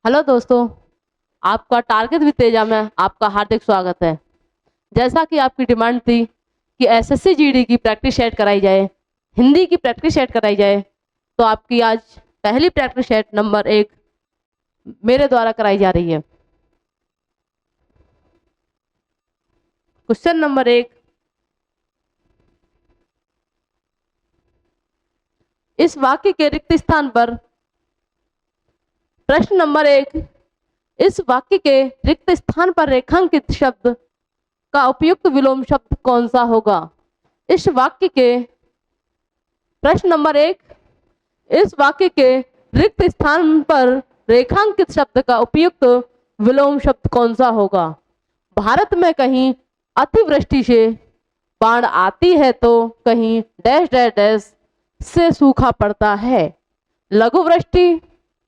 Hello दोस्तों, आपका target with Teja में आपका हार्दिक स्वागत है। जैसा कि आपकी डिमांड थी कि एसएससी जीडी की प्रैक्टिस सेट कराई जाए, हिंदी की प्रैक्टिस सेट कराई जाए, तो आपकी आज पहली प्रैक्टिस सेट नंबर 1 मेरे द्वारा कराई जा रही है। क्वेश्चन नंबर 1, इस वाक्य के रिक्त स्थान पर प्रश्न नंबर 1, इस वाक्य के रिक्त स्थान पर रेखांकित शब्द का उपयुक्त विलोम शब्द कौन सा होगा? इस वाक्य के प्रश्न नंबर 1, इस वाक्य के रिक्त स्थान पर रेखांकित शब्द का उपयुक्त विलोम शब्द कौन सा होगा? भारत में कहीं अतिवृष्टि से बाढ़ आती है तो कहीं डैश डैश डैश से सूखा पड़ता है। लघु वृष्टि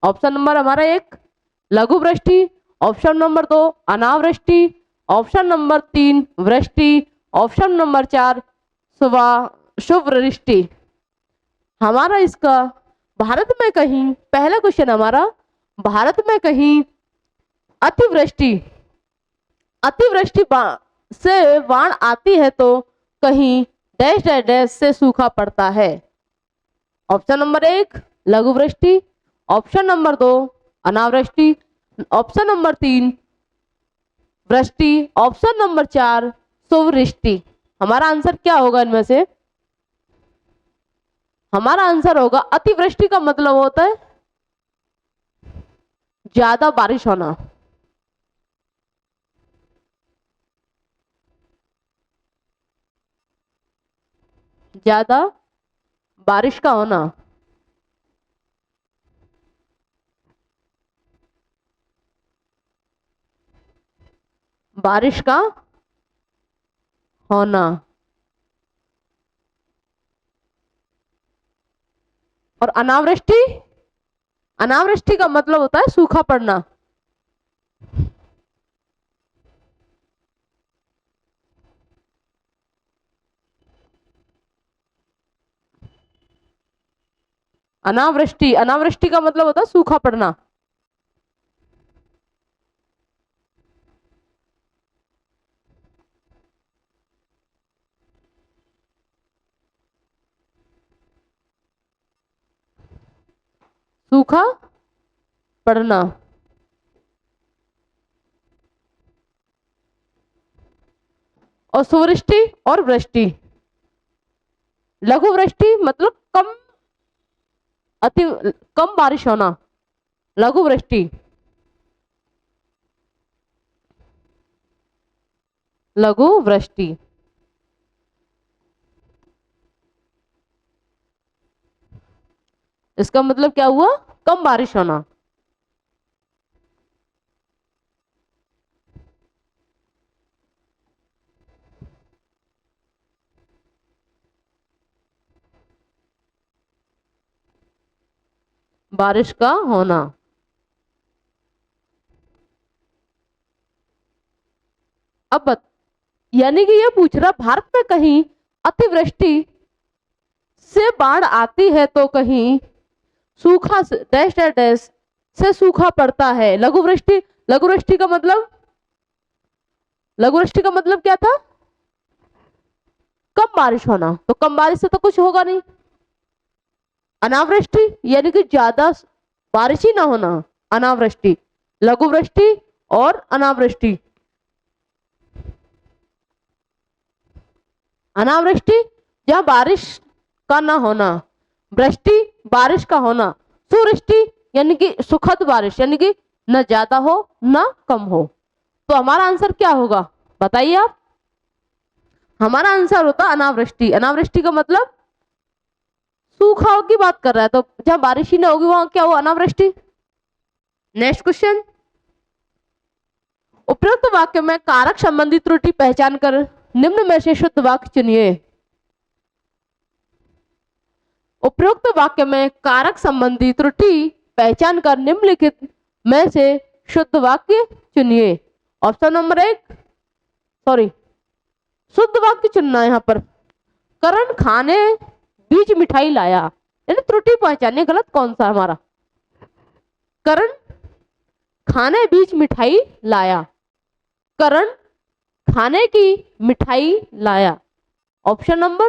ऑप्शन नंबर हमारा 1 लघु वृष्टि, ऑप्शन नंबर 2 अनावृष्टि, ऑप्शन नंबर 3 वृष्टि, ऑप्शन नंबर 4 शुभ वृष्टि। हमारा इसका भारत में कहीं पहला क्वेश्चन हमारा भारत में कहीं अतिवृष्टि अतिवृष्टि से बाढ़ आती है तो कहीं डैश डैश डैश से सूखा पड़ता है। ऑप्शन नंबर 1 लघु वृष्टि, ऑप्शन नंबर 2 अनावृष्टि, ऑप्शन नंबर 3 वृष्टि, ऑप्शन नंबर 4 शुभवृष्टि। हमारा आंसर क्या होगा इनमें से? हमारा आंसर होगा अतिवृष्टि का मतलब होता है ज्यादा बारिश होना। ज्यादा बारिश का होना। बारिश का होना। और अनावृष्टि, अनावृष्टि का मतलब होता है सूखा पड़ना। अनावृष्टि, अनावृष्टि का मतलब होता है सूखा पड़ना। सूखा पड़ना। और सुवृष्टि और वृष्टि, लघु वृष्टि मतलब कम अति कम बारिश होना, लघु वृष्टि। लघु वृष्टि इसका मतलब क्या हुआ? कम बारिश होना। बारिश का होना। अब यानी कि ये पूछ रहा भारत में कहीं अतिवृष्टि से बाढ़ आती है तो कहीं सूखा डैश डैश डैश से सूखा पड़ता है। लघु वृष्टि, लघु वृष्टि का मतलब, लघु वृष्टि का मतलब क्या था? कम बारिश होना। तो कम बारिश से तो कुछ होगा नहीं। अनावृष्टि यानी कि ज्यादा बारिश ही ना होना, अनावृष्टि। लघु वृष्टि और अनावृष्टि। अनावृष्टि जहां बारिश का ना होना, वृष्टि बारिश का होना, सुवृष्टि यानी कि सुखद बारिश, यानी कि न ज्यादा हो न कम हो। तो हमारा आंसर क्या होगा बताइए आप? हमारा आंसर होता अनावृष्टि। अनावृष्टि का मतलब सूखा की बात कर रहा है, तो जहां बारिश ही ना होगी वहां क्या हुआ? अनावृष्टि। नेक्स्ट क्वेश्चन, उपरोक्त वाक्य में कारक संबंधी त्रुटि पहचान कर निम्न में से शुद्ध वाक्य चुनिए। उपरोक्त वाक्य में कारक संबंधी त्रुटि पहचान कर निम्नलिखित में से शुद्ध वाक्य चुनिए। ऑप्शन नंबर 1, सॉरी, शुद्ध वाक्य चुनना है यहाँ पर। करण खाने बीज मिठाई लाया, यानी त्रुटि पहचानिए गलत कौन सा हमारा। करण खाने बीच मिठाई लाया। करण खाने की मिठाई लाया। ऑप्शन नंबर,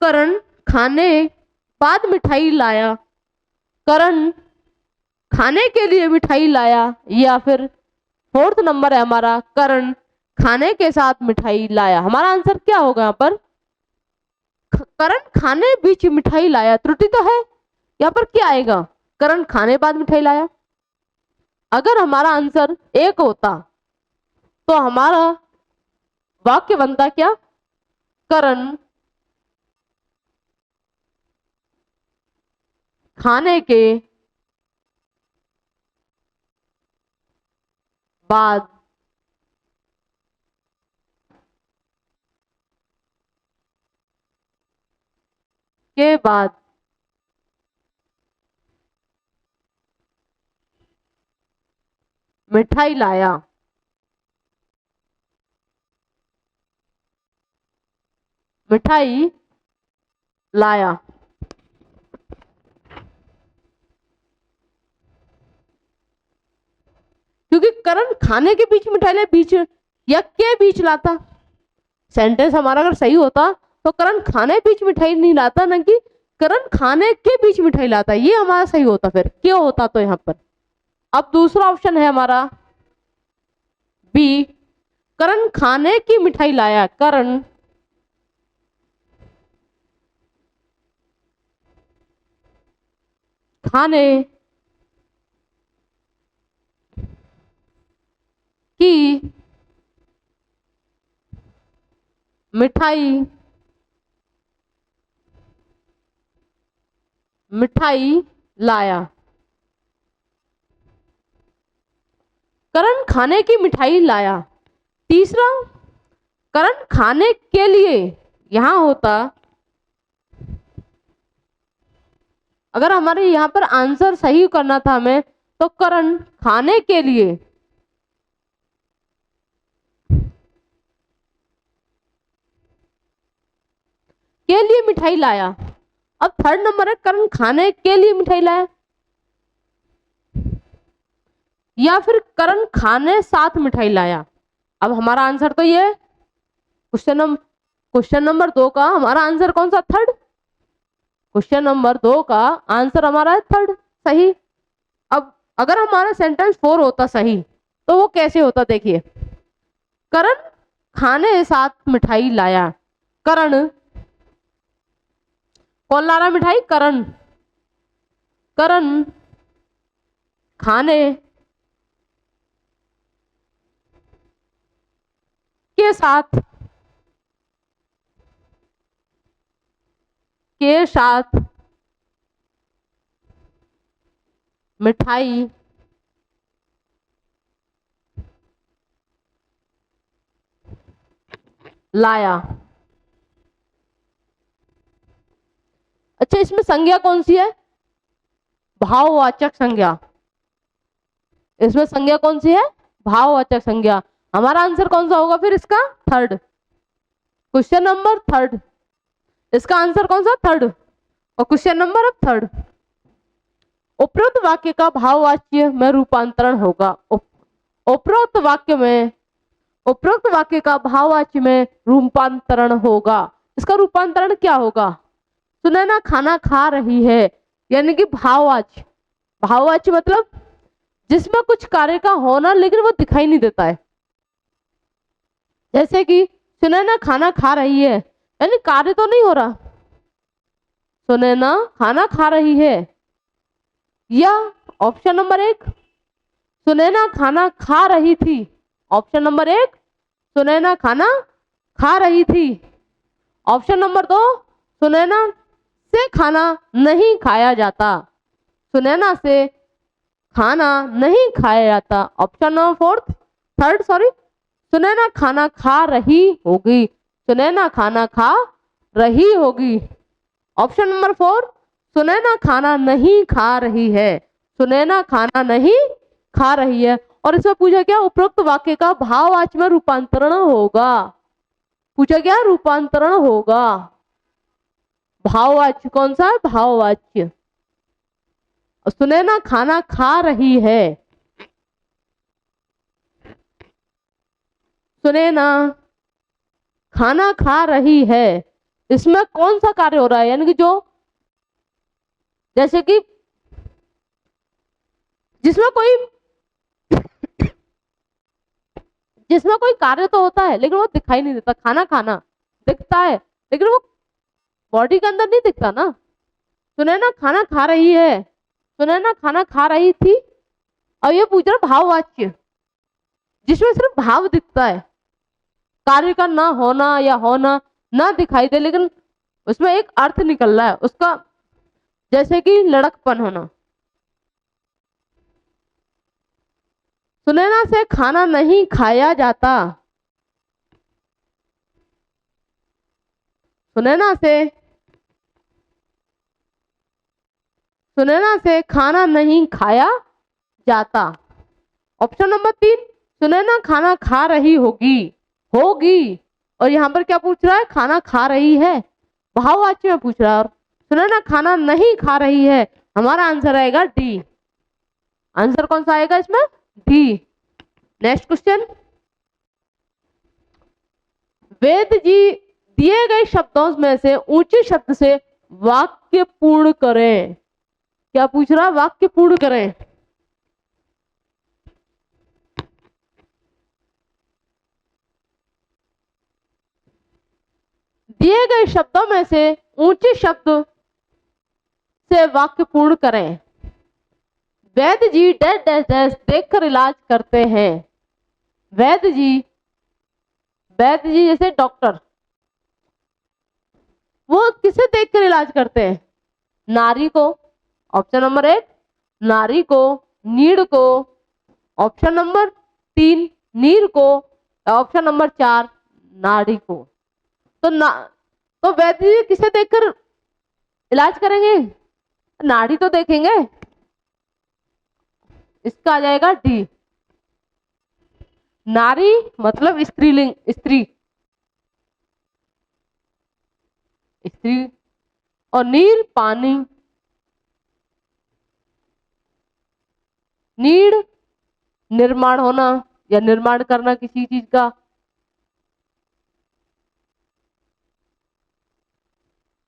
करण खाने बाद मिठाई लाया, करण खाने के लिए मिठाई लाया, या फिर फोर्थ नंबर है हमारा, करण खाने के साथ मिठाई लाया। हमारा आंसर क्या होगा यहाँ पर? करण खाने बीच मिठाई लाया। त्रुटि तो है, यहाँ पर क्या आएगा? करण खाने बाद मिठाई लाया। अगर हमारा आंसर एक होता तो हमारा वाक्य बनता क्या? करण खाने के बाद के बाद मिठाई लाया। मिठाई लाया। क्योंकि करण खाने के बीच मिठाई लाया, बीच या के बीच लाता। सेंटेंस हमारा अगर सही होता तो करण खाने बीच मिठाई नहीं लाता, ना कि करण खाने के बीच मिठाई लाता। ये हमारा सही होता, फिर क्यों होता तो यहाँ पर। अब दूसरा ऑप्शन है हमारा बी, करण खाने की मिठाई लाया। करण खाने की मिठाई लाया। करण खाने की मिठाई लाया। तीसरा, करण खाने के लिए, यहां होता, अगर हमारे यहां पर आंसर सही करना था हमें, तो करण खाने के लिए मिठाई लाया। अब थर्ड नंबर है, करण खाने के लिए मिठाई लाया, या फिर करण खाने साथ मिठाई लाया। अब हमारा आंसर तो ये क्वेश्चन नंबर 2 का हमारा आंसर कौन सा? थर्ड। क्वेश्चन नंबर 2 का आंसर हमारा है थर्ड, सही। अब अगर हमारा सेंटेंस 4 होता सही, तो वो कैसे होता? देखिए, करण खाने साथ मिठाई लाया। करण कौन ला रहा मिठाई? करण। करण खाने के साथ मिठाई लाया। अच्छा, इसमें संज्ञा कौन सी है? भाववाचक संज्ञा। इसमें संज्ञा कौन सी है? भाववाचक संज्ञा। हमारा आंसर कौन सा होगा फिर इसका? थर्ड। क्वेश्चन नंबर थर्ड, इसका आंसर कौन सा? थर्ड। और क्वेश्चन नंबर अब थर्ड, उपरोक्त वाक्य का भाववाच्य में रूपांतरण होगा। उपरोक्त वाक्य का भाववाच्य में रूपांतरण होगा। इसका रूपांतरण क्या होगा? सुनैना खाना खा रही है, यानी कि भाववाच्य। भाववाच्य मतलब जिसमें कुछ कार्य का होना लेकिन वो दिखाई नहीं देता है। जैसे कि सुनैना खाना खा रही है, यानी कार्य तो नहीं हो रहा, सुनैना खाना खा रही है। या ऑप्शन नंबर 1, सुनैना खाना खा रही थी। ऑप्शन नंबर 1, सुनैना खाना खा रही थी। ऑप्शन नंबर 2, सुनैना से खाना नहीं खाया जाता। सुनैना से खाना नहीं खाया जाता। ऑप्शन नंबर थर्ड, सुनैना खाना खा रही होगी। सुनैना खाना खा रही होगी। ऑप्शन नंबर 4, सुनैना खाना नहीं खा रही है। सुनैना खाना नहीं खा रही है। और इसमें पूछा क्या? उपरोक्त वाक्य का भाववाच्य में रूपांतरण होगा। पूछा क्या? रूपांतरण होगा। भाववाच्य कौन सा है? भाववाच्य। सुनैना खाना खा रही है। सुनैना खाना खा रही है, इसमें कौन सा कार्य हो रहा है? यानी कि जो, जैसे कि जिसमें कोई जिसमें कोई कार्य तो होता है लेकिन वो दिखाई नहीं देता। खाना खाना दिखता है लेकिन वो बॉडी के अंदर नहीं दिखता ना। सुनैना खाना खा रही है, सुनैना खाना खा रही थी। और ये पूछ रहा भाववाच्य, जिसमें सिर्फ भाव दिखता है, कार्य का ना होना या होना ना दिखाई दे, लेकिन उसमें एक अर्थ निकल रहा है उसका, जैसे कि लड़कपन होना। सुनैना से खाना नहीं खाया जाता। सुनैना से खाना नहीं खाया जाता। ऑप्शन नंबर 3, सुनैना खाना खा रही होगी। होगी, और यहां पर क्या पूछ रहा है? खाना खा रही है, भाववाच्य में पूछ रहा है। और सुनैना खाना नहीं खा रही है, हमारा आंसर आएगा डी। आंसर कौन सा आएगा इसमें? डी। नेक्स्ट क्वेश्चन, वेद जी दिए गए शब्दों में से ऊंचे शब्द से वाक्य पूर्ण करें। क्या पूछ रहा है? वाक्य पूर्ण करें। दिए गए शब्दों में से ऊंचे शब्द से वाक्य पूर्ण करें। वैद्य जी डैश डैश डैश देखकर इलाज करते हैं। वैद्य जी जैसे डॉक्टर, वो किसे देखकर इलाज करते हैं? नारी को। ऑप्शन नंबर 1 नारी को, नीड को। ऑप्शन नंबर 3 नीर को। ऑप्शन नंबर 4 नाड़ी को। तो वैद्य जी किसे देखकर इलाज करेंगे? नाड़ी तो देखेंगे। इसका आ जाएगा डी। नारी मतलब स्त्रीलिंग, स्त्री, स्त्री। और नीर पानी, नीड निर्माण होना या निर्माण करना किसी चीज का।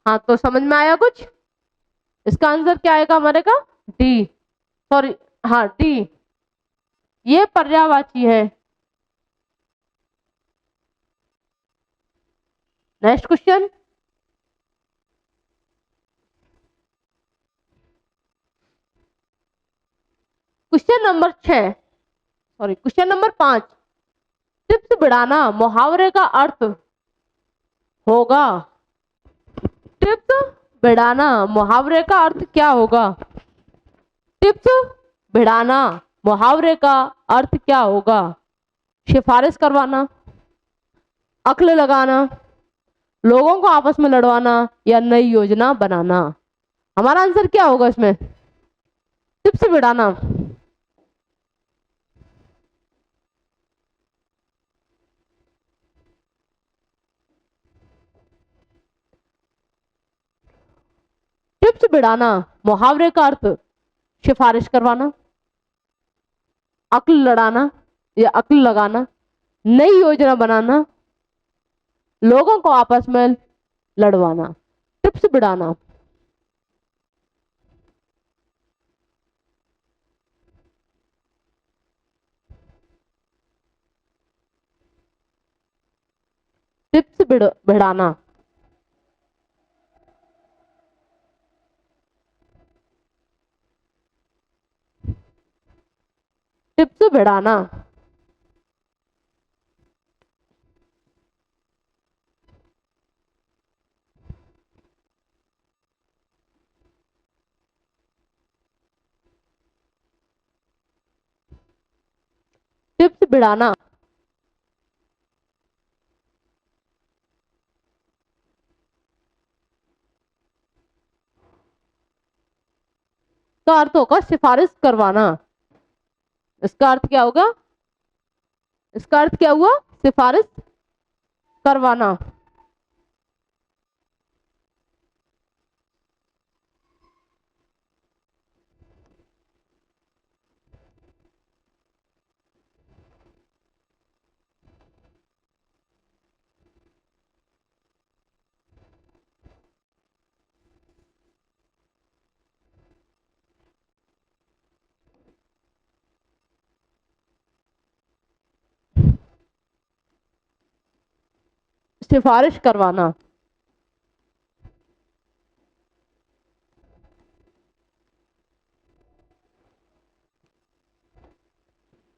हाँ, तो समझ में आया कुछ? इसका आंसर क्या आएगा हमारे का? डी। सॉरी, हाँ डी, ये पर्यायवाची है। Next question, question number 6, sorry question number 5। Tips बढ़ाना मुहावरे का अर्थ होगा। टिप्स बढ़ाना मुहावरे का अर्थ क्या होगा? टिप्स बढ़ाना मुहावरे का अर्थ क्या होगा? सिफारिश करवाना, अक्ल लगाना, लोगों को आपस में लड़वाना, या नई योजना बनाना। हमारा आंसर क्या होगा इसमें? टिप्स बढ़ाना। टिप्स बढ़ाना मुहावरे का अर्थ सिफारिश करवाना, अक्ल लड़ाना या अक्ल लगाना, नई योजना बनाना, लोगों को आपस में लड़वाना। टिप्स बढ़ाना। टिप्स बढ़ाना। टिप्स बढ़ाना। टिप्स बढ़ाना। का अर्थ होगा सिफारिश करवाना। इसका अर्थ क्या होगा? इसका अर्थ क्या हुआ? सिफारिश करवाना। सिफारिश करवाना,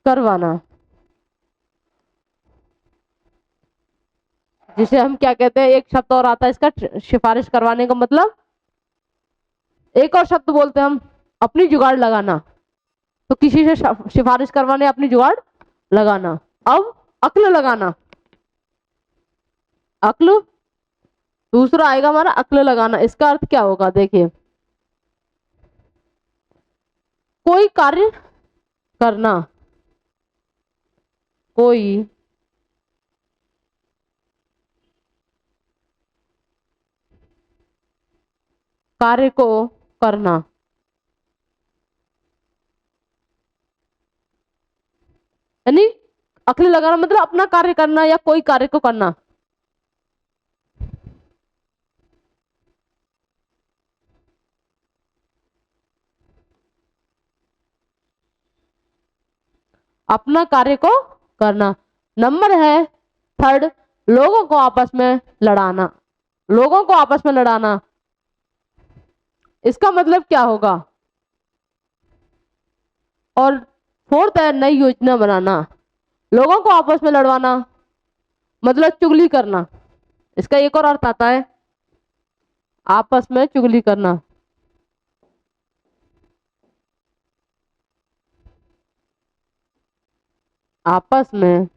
करवाना, जिसे हम क्या कहते हैं, एक शब्द और आता है इसका, सिफारिश करवाने का मतलब, एक और शब्द बोलते हैं हम, अपनी जुगाड़ लगाना। तो किसी से सिफारिश करवाने, अपनी जुगाड़ लगाना। अब अक्ल लगाना, अक्ल, दूसरा आएगा हमारा अक्ल लगाना। इसका अर्थ क्या होगा, देखिए, कोई कार्य करना, कोई कार्य को करना, यानी अक्ल लगाना मतलब अपना कार्य करना या कोई कार्य को करना। अपना कार्य को करना। नंबर है थर्ड, लोगों को आपस में लड़ाना, लोगों को आपस में लड़ाना। इसका मतलब क्या होगा, और फोर्थ है नई योजना बनाना। लोगों को आपस में लड़वाना मतलब चुगली करना। इसका एक और अर्थ आता है, आपस में चुगली करना। आपस में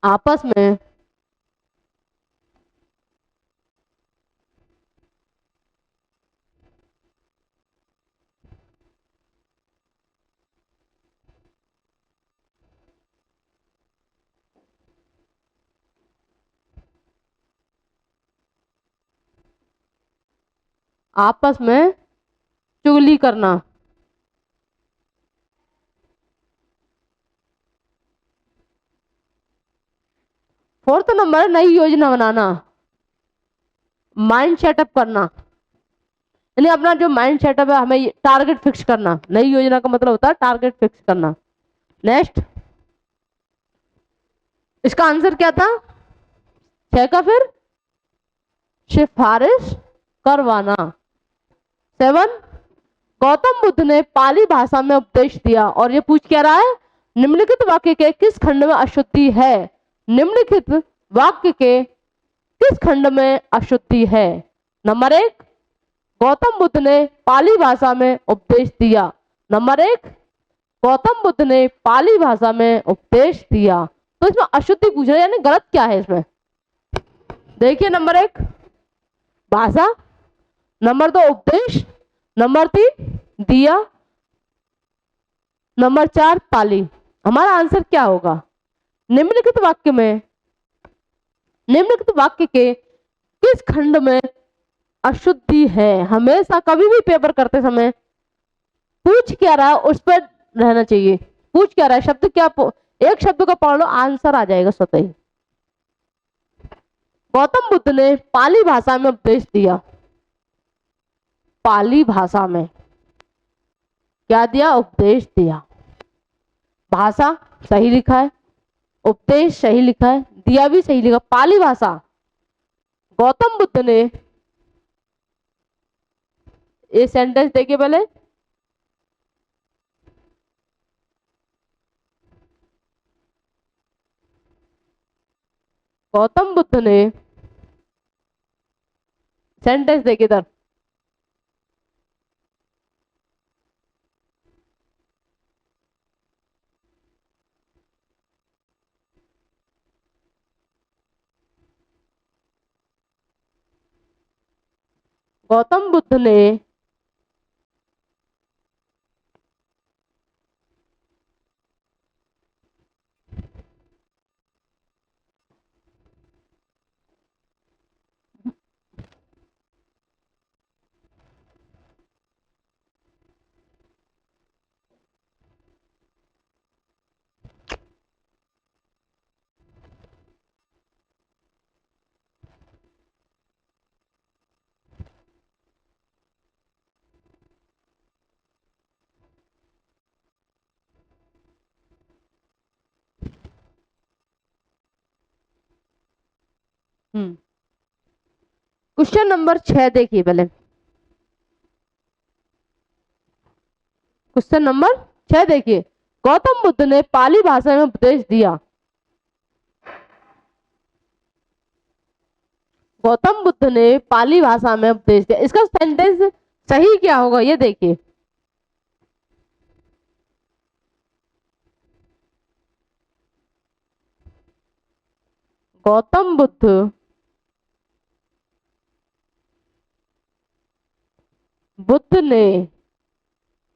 आपस में आपस में चुगली करना। फोर्थ नंबर, नई योजना बनाना, माइंड सेटअप करना, यानी अपना जो माइंड सेटअप है, हमें टारगेट फिक्स करना। नई योजना का मतलब होता है टारगेट फिक्स करना। नेक्स्ट, इसका आंसर क्या था, छह का फिर सिफारिश करवाना। 7, गौतम बुद्ध ने पाली भाषा में उपदेश दिया, और ये पूछ क्या रहा है, निम्नलिखित वाक्य के किस खंड में अशुद्धि है। निम्नलिखित वाक्य के किस खंड में अशुद्धि है। नंबर 1, गौतम बुद्ध ने पाली भाषा में उपदेश दिया। नंबर 1, गौतम बुद्ध ने पाली भाषा में उपदेश दिया। तो इसमें अशुद्धि पूछ रहे हैं, यानी गलत क्या है इसमें। देखिए, नंबर 1 भाषा, नंबर 2 उपदेश, नंबर 3 दिया, नंबर 4 पाली। हमारा आंसर क्या होगा, निम्नलिखित वाक्य में, निम्नलिखित वाक्य के किस खंड में अशुद्धि है। हमेशा कभी भी पेपर करते समय पूछ क्या रहा है उस पर रहना चाहिए। पूछ क्या रहा है, शब्द क्या, एक शब्द का पढ़ लो, आंसर आ जाएगा स्वतः ही। गौतम बुद्ध ने पाली भाषा में उपदेश दिया। पाली भाषा में क्या दिया, उपदेश दिया। भाषा सही लिखा है, उपदेश सही लिखा है, दिया भी सही लिखा। पाली भाषा, गौतम बुद्ध ने, ये सेंटेंस देखिए पहले, गौतम बुद्ध ने, सेंटेंस देखिए इधर, गौतम बुद्ध ने क्वेश्चन नंबर 6 देखिए पहले। क्वेश्चन नंबर 6 देखिए, गौतम बुद्ध ने पाली भाषा में उपदेश दिया। गौतम बुद्ध ने पाली भाषा में उपदेश दिया, इसका सेंटेंस सही क्या होगा ये देखिए। गौतम बुद्ध ने पाली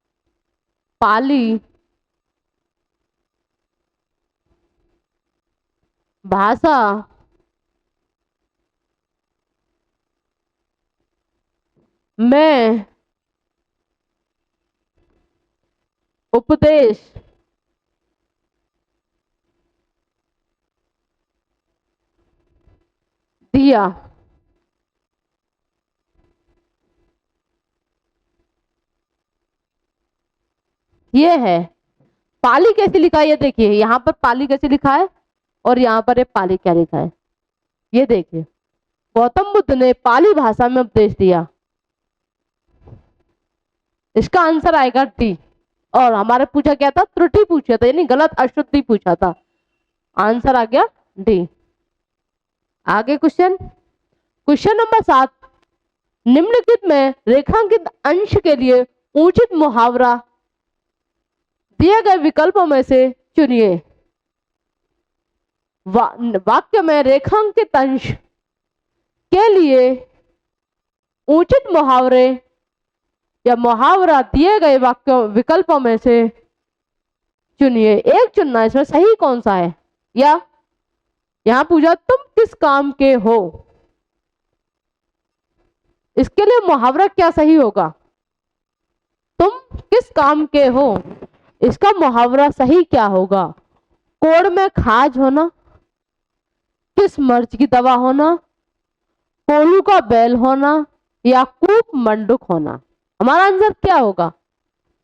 भाषा में उपदेश दिया। ये है पाली कैसे लिखा है, ये देखिए यहां पर पाली कैसे लिखा है और यहां पर ये पाली क्या लिखा है, ये देखिए। गौतम बुद्ध ने पाली भाषा में उपदेश दिया, इसका आंसर आएगा डी। और हमारे पूछा क्या था, त्रुटि पूछा था, यानी गलत अशुद्धि पूछा था, आंसर आ गया डी। आगे क्वेश्चन नंबर 7, निम्नलिखित में रेखांकित अंश के लिए उचित मुहावरा दिए गए विकल्पों में से चुनिए। वाक्य में रेखांकित अंश के लिए उचित मुहावरे या मुहावरा दिए गए वाक्यों विकल्पों में से चुनिए। एक चुनना, इसमें सही कौन सा है, या यहां पूछा तुम किस काम के हो, इसके लिए मुहावरा क्या सही होगा, तुम किस काम के हो, इसका मुहावरा सही क्या होगा। कोड़ में खाज होना, किस मर्ज की दवा होना, कोलू का बैल होना, या कूप मंडुक होना। हमारा आंसर क्या होगा,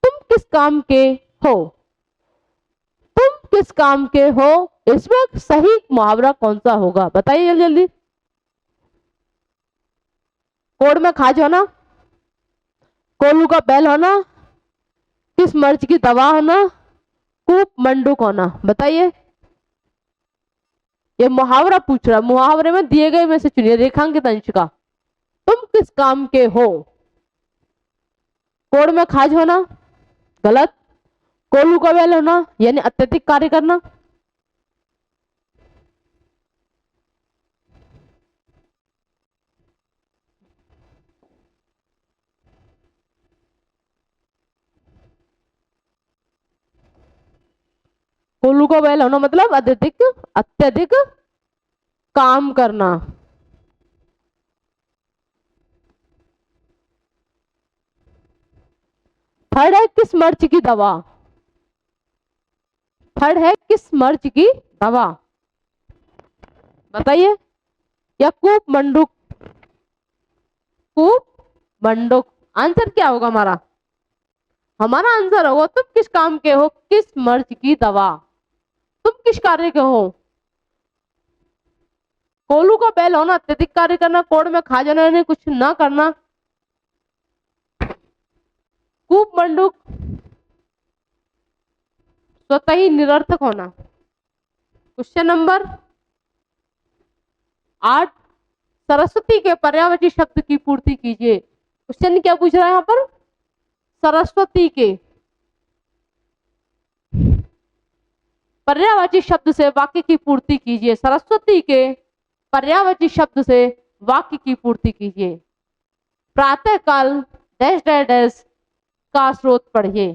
तुम किस काम के हो, तुम किस काम के हो, इसमें सही मुहावरा कौन सा होगा, बताइए जल्दी जल्दी। कोड़ में खाज होना, कोलू का बैल होना, किस मर्ज की दवा होना, कूप मंडुक होना, बताइए। ये मुहावरा पूछ रहा, मुहावरे में दिए गए में से चुनिए रेखांकित अंश का, तुम किस काम के हो। कोड़ में खाज होना गलत, कोलू का बैल होना यानी अत्यधिक कार्य करना, कोलू का बैल होना मतलब अत्यधिक काम करना। थर्ड है किस मर्ज की दवा, थर्ड है किस मर्ज की दवा, बताइए। या कूप मंडुक, कूप मंडुक, आंसर क्या होगा हमारा, हमारा आंसर होगा तुम किस काम के हो, किस मर्ज की दवा, तुम किस कार्य के हो। कोलू का बैल होना अत्यधिक कार्य करना, कोड़ में खा जाना यानी कुछ ना करना, कूप मंडुक स्वतः ही निरर्थक होना। क्वेश्चन नंबर 8, सरस्वती के पर्यायवाची शब्द की पूर्ति कीजिए। क्वेश्चन क्या पूछ रहा है यहाँ पर, सरस्वती के पर्यायवाची शब्द से वाक्य की पूर्ति कीजिए। सरस्वती के पर्यायवाची शब्द से वाक्य की पूर्ति कीजिए। प्रातःकाल डैश डैश डैश का स्रोत पढ़िए,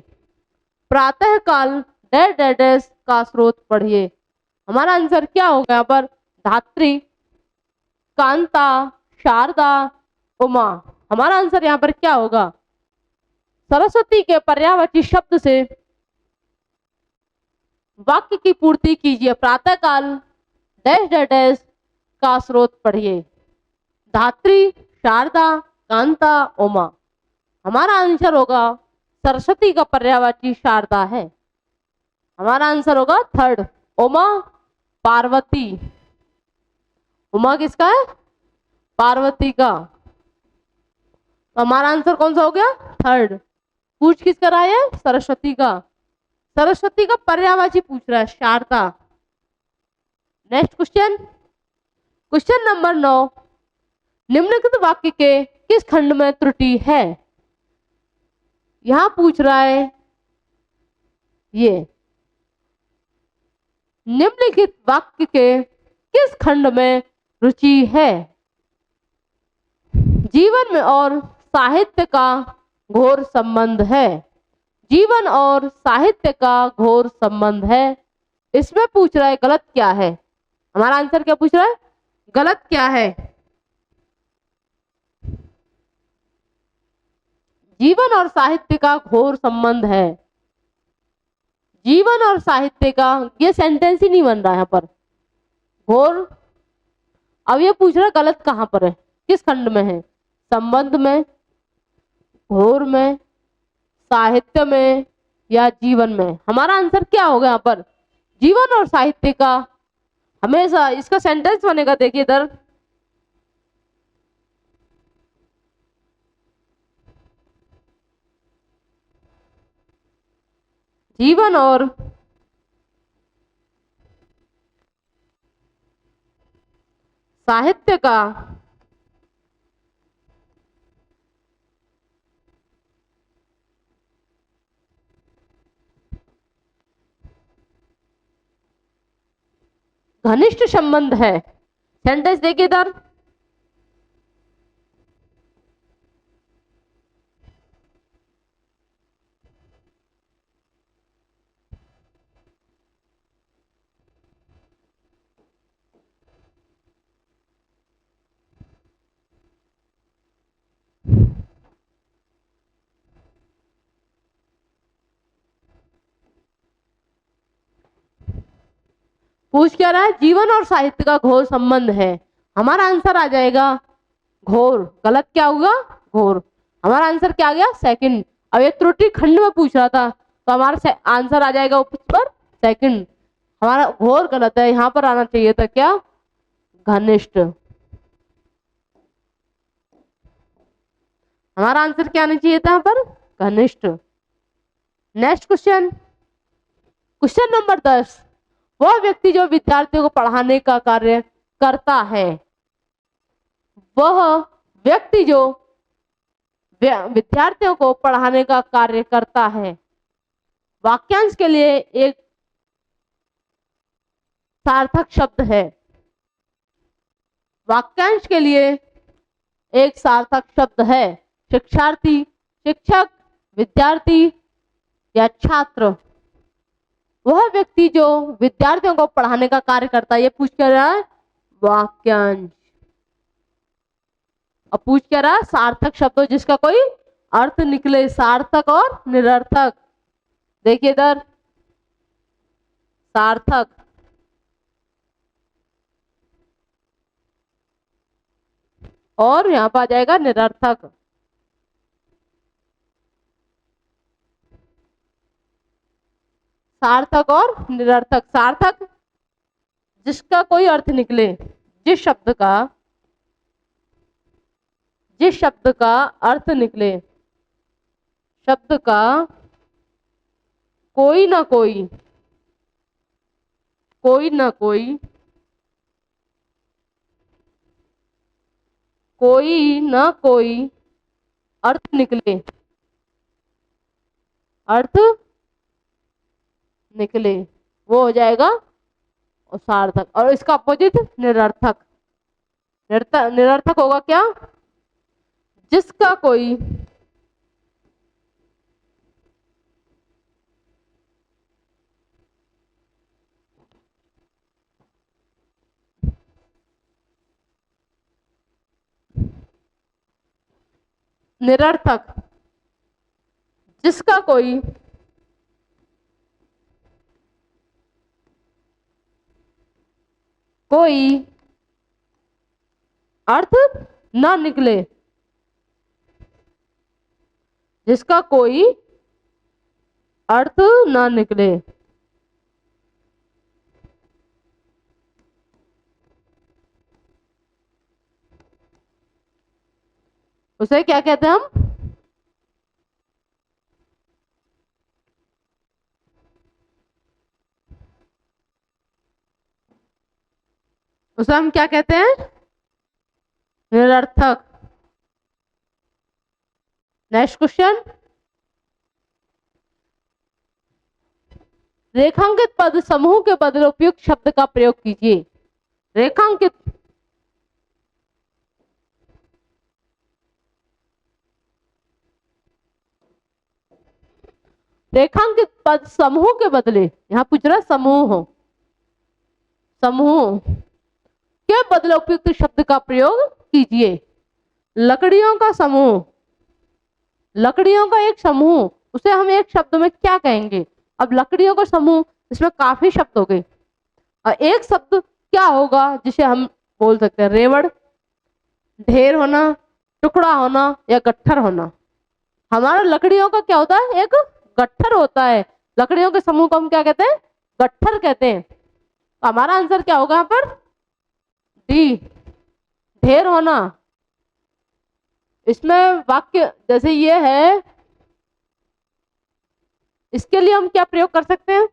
प्रातःकाल डैश डैश डैश का स्रोत पढ़िए। हमारा आंसर क्या होगा यहाँ पर, धात्री, कांता, शारदा, उमा। हमारा आंसर यहाँ पर क्या होगा, सरस्वती के पर्यायवाची शब्द से वाक्य की पूर्ति कीजिए। प्रातःकाल डैश डैश डैश का स्रोत पढ़िए, धात्री, शारदा, कांता, उमा। हमारा आंसर होगा सरस्वती का पर्यायवाची शारदा है, हमारा आंसर होगा थर्ड, उमा, पार्वती। उमा किसका है? पार्वती का। तो हमारा आंसर कौन सा हो गया? थर्ड। पूछ किसका रहा है? सरस्वती का। सरस्वती का पर्यायवाची पूछ रहा है, Sharda. Next question, question number 9, निम्नलिखित वाक्य के किस खंड में त्रुटि है? यहां पूछ रहा है ये, निम्नलिखित वाक्य के किस खंड में रुचि है? जीवन में और साहित्य का घोर संबंध है। जीवन और साहित्य का घोर संबंध है। इसमें पूछ रहा है गलत क्या है? हमारा आंसर क्या पूछ रहा है? गलत क्या है? जीवन और साहित्य का घोर संबंध है। जीवन और साहित्य का, ये सेंटेंस ही नहीं बन रहा है यहाँ पर। घोर, अब ये पूछ रहा है गलत कहां पर है, किस खंड में है? संबंध में, घोर में, साहित्य में या जीवन में? हमारा आंसर क्या होगा यहाँ पर? जीवन और साहित्य का। हमेशा इसका सेंटेंस बनेगा, देखिए इधर, जीवन और साहित्य का घनिष्ठ संबंध है। सेंटेंस देखिए इधर, पूछ क्या रहा है? जीवन और साहित्य का घोर संबंध है। हमारा आंसर आ जाएगा घोर। गलत क्या होगा? घोर। हमारा आंसर क्या आ गया? सेकंड। अब ये त्रुटि खंड में पूछ रहा था, तो हमारा आंसर आ जाएगा ऊपर पर सेकंड। हमारा घोर गलत है, यहाँ पर आना चाहिए था क्या? घनिष्ठ। हमारा आंसर क्या आना चाहिए था यहाँ पर? घनिष्ठ। नेक्स्ट क्वेश्चन, क्वेश्चन नंबर 10, वह व्यक्ति जो विद्यार्थियों को पढ़ाने का कार्य करता है। वह व्यक्ति जो विद्यार्थियों को पढ़ाने का कार्य करता है। वाक्यांश के लिए एक सार्थक शब्द है। वाक्यांश के लिए एक सार्थक शब्द है। शिक्षार्थी, शिक्षक, विद्यार्थी या छात्र। वह व्यक्ति जो विद्यार्थियों को पढ़ाने का कार्य करता है, ये पूछ क्या रहा है? वाक्यांश। अब पूछ क्या रहा है? सार्थक शब्द जिसका कोई अर्थ निकले, सार्थक और निरर्थक। देखिए इधर, सार्थक, और यहां पर आ जाएगा निरर्थक। सार्थक और निरर्थक। सार्थक जिसका कोई अर्थ निकले, जिस शब्द का अर्थ निकले, शब्द का कोई ना कोई अर्थ निकले, वो हो जाएगा सार्थक। और इसका अपोजिट निरर्थक। निरर्थक होगा क्या? जिसका कोई निरर्थक, जिसका कोई अर्थ ना निकले, जिसका कोई अर्थ ना निकले। उसे क्या कहते हैं हम? उसे हम क्या कहते हैं? निरर्थक। नेक्स्ट क्वेश्चन, रेखांकित पद समूह के बदले उपयुक्त शब्द का प्रयोग कीजिए। रेखांकित रेखांकित पद समूह के बदले, यहां पूछ रहा समूह हो, समूह के बदले उपयुक्त शब्द का प्रयोग कीजिए। लकड़ियों का समूह, लकड़ियों का एक समूह, उसे हम एक शब्द में क्या कहेंगे? अब लकड़ियों का समूह, इसमें काफी शब्द हो गए, और एक शब्द क्या होगा जिसे हम बोल सकते हैं? रेवड़, ढेर होना, टुकड़ा होना, या गट्ठर होना। हमारा लकड़ियों का क्या होता है? एक गट्ठर होता है। लकड़ियों के समूह को हम क्या कहते हैं? गट्ठर कहते हैं। तो हमारा आंसर क्या होगा यहाँ पर? डी, ढेर होना। इसमें वाक्य जैसे ये है, इसके लिए हम क्या प्रयोग कर सकते हैं?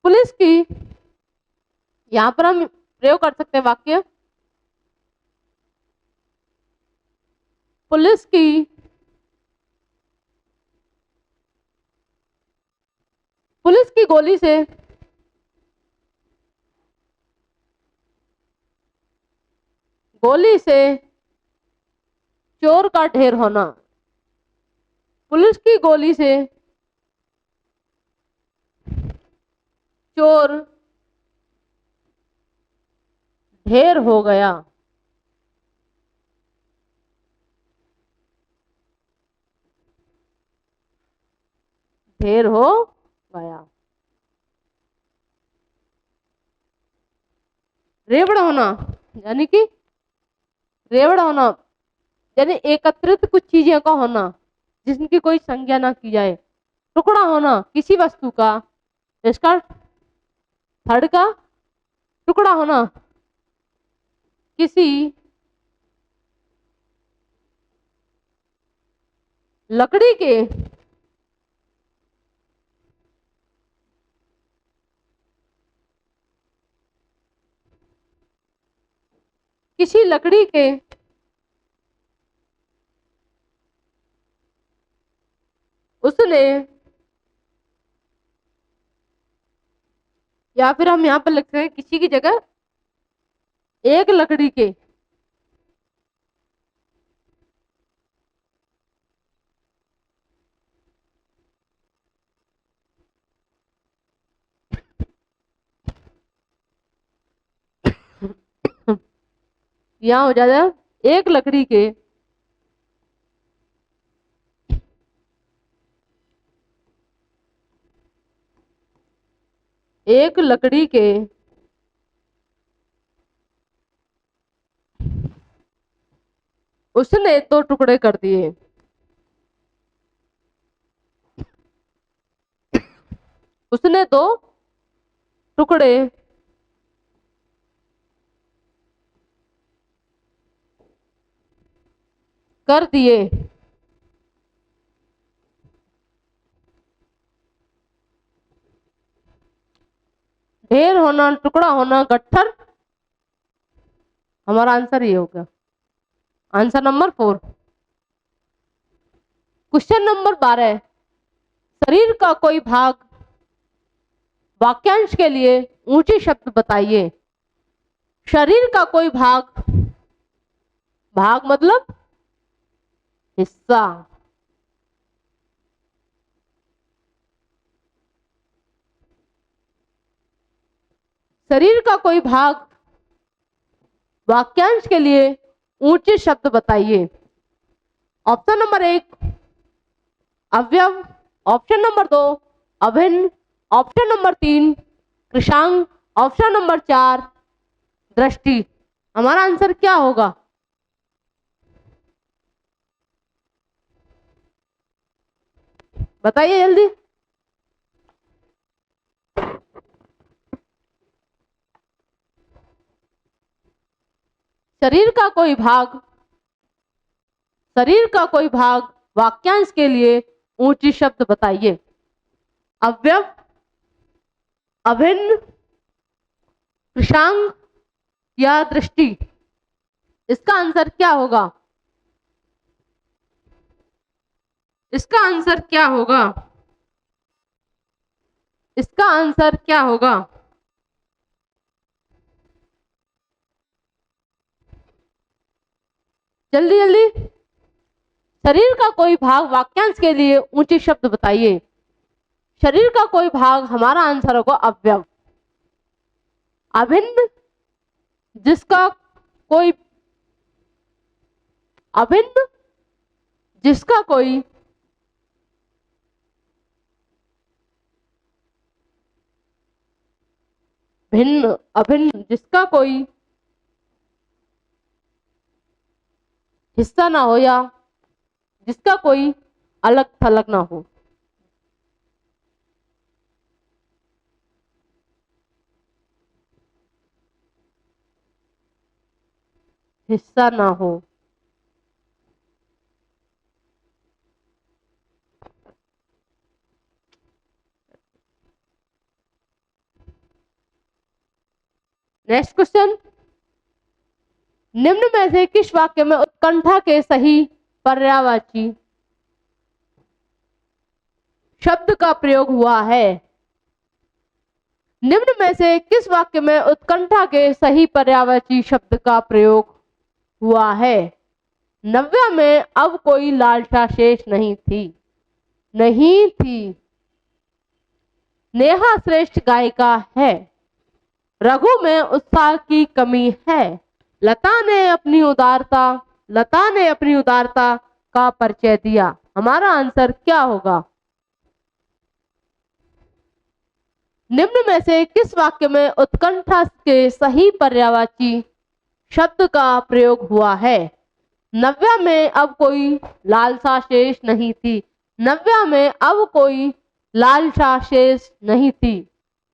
पुलिस की, यहां पर हम प्रयोग कर सकते हैं वाक्य, पुलिस की पुलिस की गोली से चोर का ढेर होना। पुलिस की गोली से चोर ढेर हो गया। ढेर हो गया। रेवड़ होना, यानी कि रेवड़ होना यानी एकत्रित कुछ चीजों का होना जिनकी कोई संज्ञा ना की जाए। टुकड़ा होना किसी वस्तु का, इसका थर्ड का टुकड़ा होना किसी लकड़ी के किसी लकड़ी के उसने, या फिर हम यहां पर लिखते हैं किसी की जगह एक लकड़ी के यहां हो जाता है एक लकड़ी के एक लकड़ी के उसने तो टुकड़े कर दिए। उसने तो टुकड़े कर दिए। ढेर होना, टुकड़ा होना, गट्ठर, हमारा आंसर ये होगा। Answer number 4। क्वेश्चन नंबर 12, शरीर का कोई भाग वाक्यांश के लिए ऊंचे शब्द बताइए। शरीर का कोई भाग, भाग मतलब हिस्सा, शरीर का कोई भाग वाक्यांश के लिए ऊंचे शब्द बताइए। ऑप्शन नंबर 1 अवयव, ऑप्शन नंबर 2 अभिन्न, option number 3 Krishang, option number 4 दृष्टि। हमारा आंसर क्या होगा? बताइए जल्दी। शरीर का कोई भाग शरीर का कोई भाग वाक्यांश के लिए ऊंची शब्द बताइए। अवयव, अभिन्न, कृशांग या दृष्टि। इसका आंसर क्या होगा? इसका आंसर क्या होगा? इसका आंसर क्या होगा? जल्दी जल्दी। शरीर का कोई भाग वाक्यांश के लिए ऊंचे शब्द बताइए। शरीर का कोई भाग, हमारा आंसर होगा अवयव। अभिन्न, जिसका कोई अभिन्न, जिसका कोई भिन्न, अभिन्न, जिसका कोई हिस्सा ना हो या जिसका कोई अलग थलग ना हो। हिस्सा ना हो। नेक्स्ट क्वेश्चन, निम्न में से किस वाक्य में उत्कंठा के सही पर्यायवाची शब्द का प्रयोग हुआ है? निम्न में से किस वाक्य में उत्कंठा के सही पर्यायवाची शब्द का प्रयोग हुआ है? नव्या में अब कोई लालसा शेष नहीं थी। नहीं थी। नेहा श्रेष्ठ गायिका है। रघु में उत्साह की कमी है। लता ने अपनी उदारता का परिचय दिया। हमारा आंसर क्या होगा? निम्न में से किस वाक्य में उत्कंठा के सही पर्यायवाची शब्द का प्रयोग हुआ है? नव्या में अब कोई लालसा शेष नहीं थी। नव्या में अब कोई लालसा शेष नहीं थी।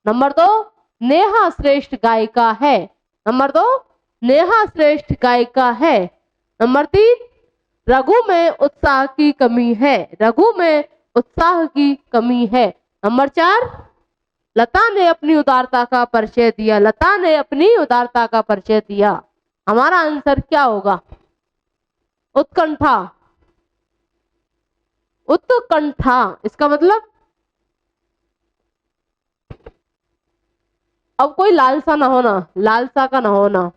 नंबर 2, नेहा श्रेष्ठ गायिका है। नंबर 2, नेहा श्रेष्ठ गायिका है। नंबर 3, रघु में उत्साह की कमी है। रघु में उत्साह की कमी है। नंबर 4, लता ने अपनी उदारता का परिचय दिया। लता ने अपनी उदारता का परिचय दिया। हमारा आंसर क्या होगा? उत्कंठा। उत्कंठा इसका मतलब अब कोई लालसा ना होना, लालसा का ना होना।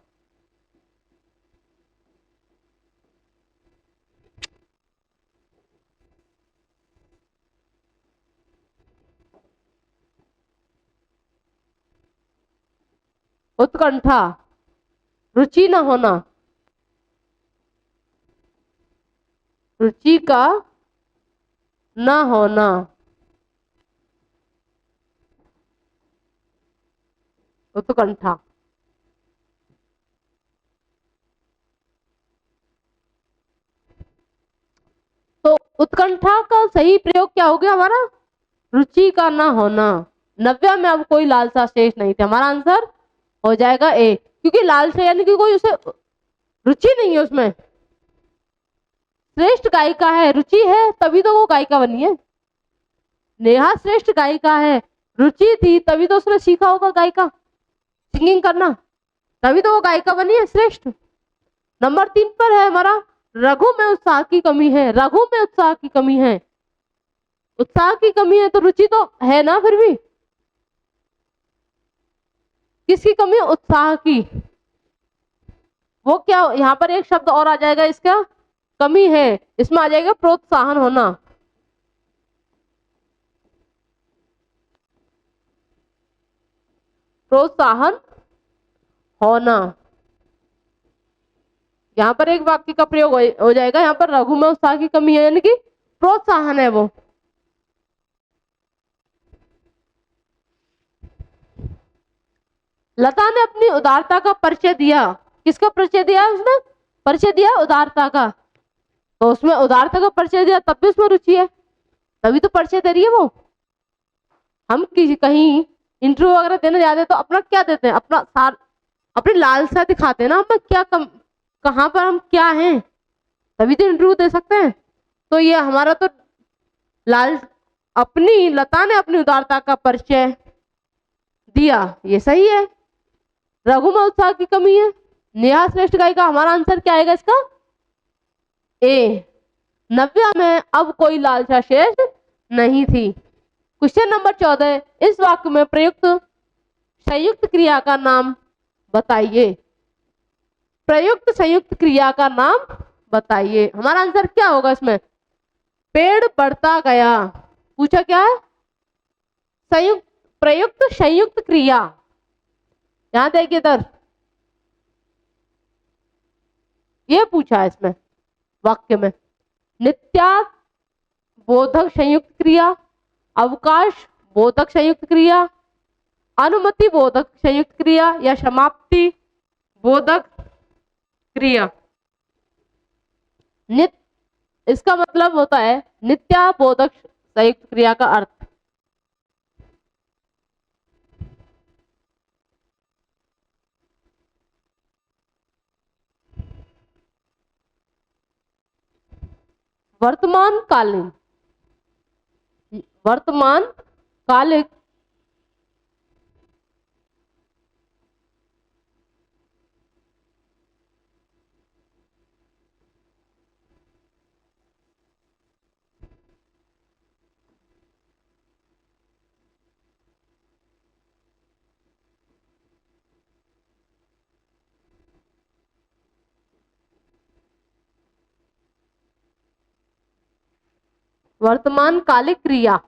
उत्कंठा, रुचि ना होना, रुचि का ना होना। उत्कंठा। तो उत्कंठा का सही प्रयोग क्या हो गया हमारा? रुचि का ना होना। नव्या में अब कोई लालसा शेष नहीं थे। हमारा आंसर हो जाएगा ए, क्योंकि लालसा यानी कि कोई उसे रुचि नहीं है उसमें। श्रेष्ठ गायिका है, रुचि है तभी तो वो गायिका बनी है। नेहा श्रेष्ठ गायिका है, रुचि थी तभी तो उसने सीखा होगा गायिका, सिंगिंग करना, तभी तो वो गायिका बनी है श्रेष्ठ। नंबर 3 पर है हमारा, रघु में उत्साह की कमी है। रघु में उत्साह की कमी है। उत्साह की कमी है तो रुचि तो है ना। फिर भी किसकी कमी है? उत्साह की। वो क्या, यहाँ पर एक शब्द और आ जाएगा इसका, कमी है, इसमें आ जाएगा प्रोत्साहन होना। प्रोत्साहन होना। यहाँ पर एक वाक्य का प्रयोग हो जाएगा। यहाँ पर रघु में उत्साह की कमी है यानी कि प्रोत्साहन है वो। लता ने अपनी उदारता का परिचय दिया। किसका परिचय दिया है उसने? परिचय दिया उदारता का। तो उसमें उदारता का परिचय दिया तब भी उसमें रुचि है, तभी तो परिचय दे रही है वो। हम कहीं इंटरव्यू वगैरह देने जाते हैं तो अपना क्या देते हैं? अपनी लालसा दिखाते हैं ना, हमें क्या कहाँ पर हम क्या हैं। तभी तो इंटरव्यू दे सकते हैं। तो ये हमारा तो लाल अपनी लता ने अपनी उदारता का परिचय दिया, ये सही है। रघु में उत्साह की कमी है, नेहा श्रेष्ठ गायिका। हमारा आंसर क्या आएगा इसका? ए। नव्या में अब कोई लालसा शेष नहीं थी। क्वेश्चन नंबर 14, इस वाक्य में प्रयुक्त संयुक्त क्रिया का नाम बताइए। प्रयुक्त संयुक्त क्रिया का नाम बताइए। हमारा आंसर क्या होगा इसमें? पेड़ बढ़ता गया। पूछा क्या है? संयुक्त, प्रयुक्त संयुक्त क्रिया। यहां देखिए इधर, ये पूछा है इसमें वाक्य में। नित्या बोधक संयुक्त क्रिया, अवकाश बोधक संयुक्त क्रिया, अनुमति बोधक संयुक्त क्रिया या समाप्ति बोधक क्रिया। नित्य इसका मतलब होता है नित्या बोधक संयुक्त क्रिया का अर्थ। वर्तमान कालीन, वर्तमान कालिक वर्तमान कालिक क्रिया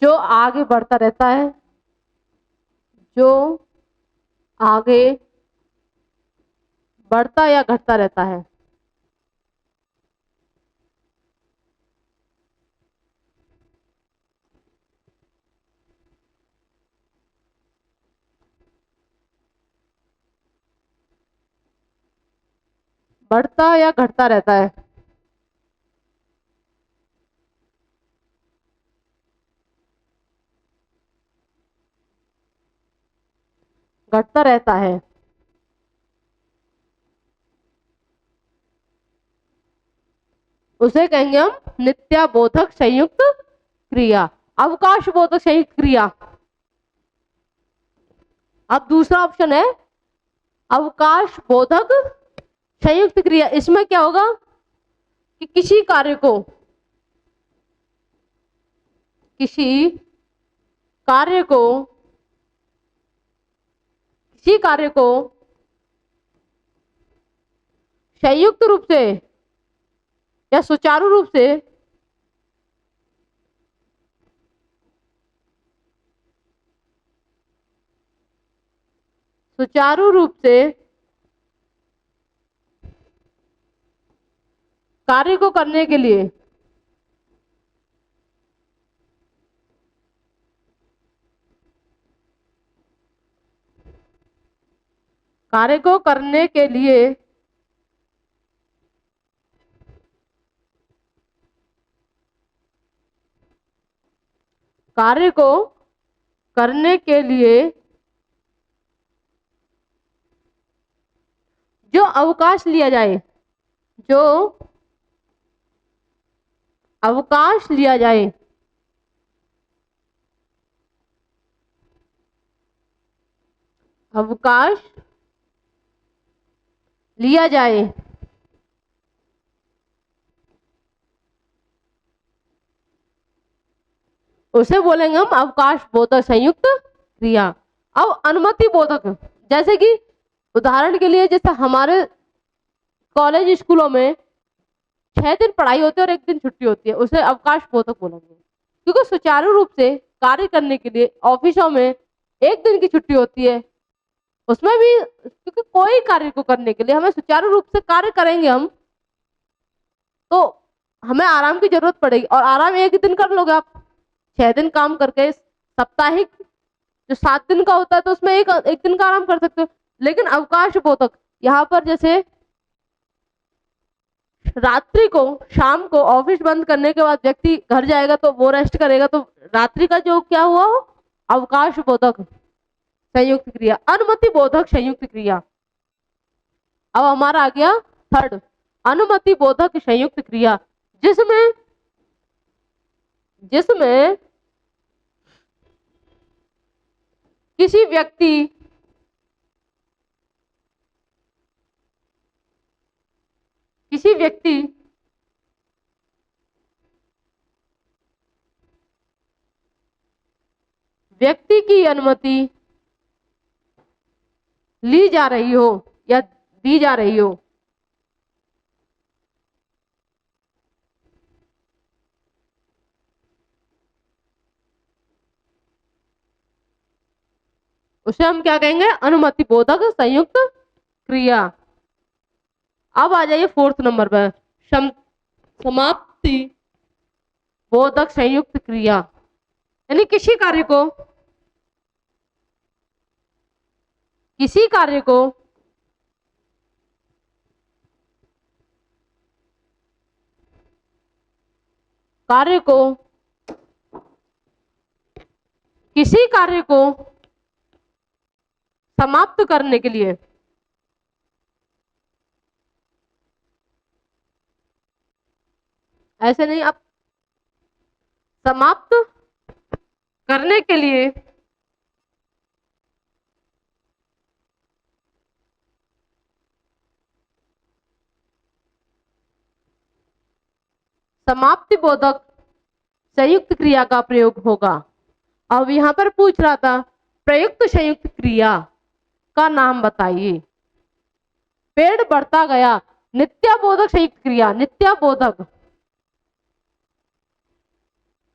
जो आगे बढ़ता रहता है, जो आगे बढ़ता या घटता रहता है। बढ़ता या घटता रहता है। घटता रहता है। उसे कहेंगे हम नित्याबोधक संयुक्त क्रिया, अवकाश बोधक संयुक्त क्रिया। अब दूसरा ऑप्शन है अवकाश बोधक संयुक्त क्रिया। इसमें क्या होगा कि किसी कार्य को संयुक्त रूप से या सुचारू रूप से कार्य को करने के लिए जो अवकाश लिया जाए, अवकाश लिया जाए उसे बोलेंगे हम अवकाश बोधक संयुक्त क्रिया। अब अनुमति बोधक, जैसे कि उदाहरण के लिए जैसे हमारे कॉलेज स्कूलों में 6 दिन पढ़ाई होती है और 1 दिन छुट्टी होती है, उसे अवकाश बोधक बोलेंगे। क्योंकि सुचारू रूप से कार्य करने के लिए ऑफिसों में 1 दिन की छुट्टी होती है, उसमें भी क्योंकि कोई कार्य को करने के लिए हमें सुचारू रूप से कार्य करेंगे हम, तो हमें आराम की जरूरत पड़ेगी। और आराम 1 दिन कर लोगे आप, 6 दिन काम करके साप्ताहिक जो 7 दिन का होता है तो उसमें एक दिन का आराम कर सकते हो। लेकिन अवकाश बोधक यहाँ पर जैसे रात्रि को, शाम को ऑफिस बंद करने के बाद व्यक्ति घर जाएगा तो वो रेस्ट करेगा, तो रात्रि का जो क्या हुआ हो अवकाश बोधक संयुक्त क्रिया। अनुमति बोधक संयुक्त क्रिया, अब हमारा आ गया थर्ड, अनुमति बोधक संयुक्त क्रिया, जिसमें जिसमें किसी व्यक्ति किसी व्यक्ति व्यक्ति की अनुमति ली जा रही हो या दी जा रही हो, उसे हम क्या कहेंगे, अनुमति बोधक संयुक्त क्रिया। अब आ जाइए फोर्थ नंबर पर, समाप्ति बोधक संयुक्त क्रिया, यानी किसी कार्य को किसी कार्य को समाप्त करने के लिए ऐसे नहीं, अब समाप्त करने के लिए समाप्ति बोधक संयुक्त क्रिया का प्रयोग होगा। अब यहां पर पूछ रहा था प्रयुक्त संयुक्त क्रिया का नाम बताइए। पेड़ बढ़ता गया, नित्याबोधक संयुक्त क्रिया, नित्याबोधक,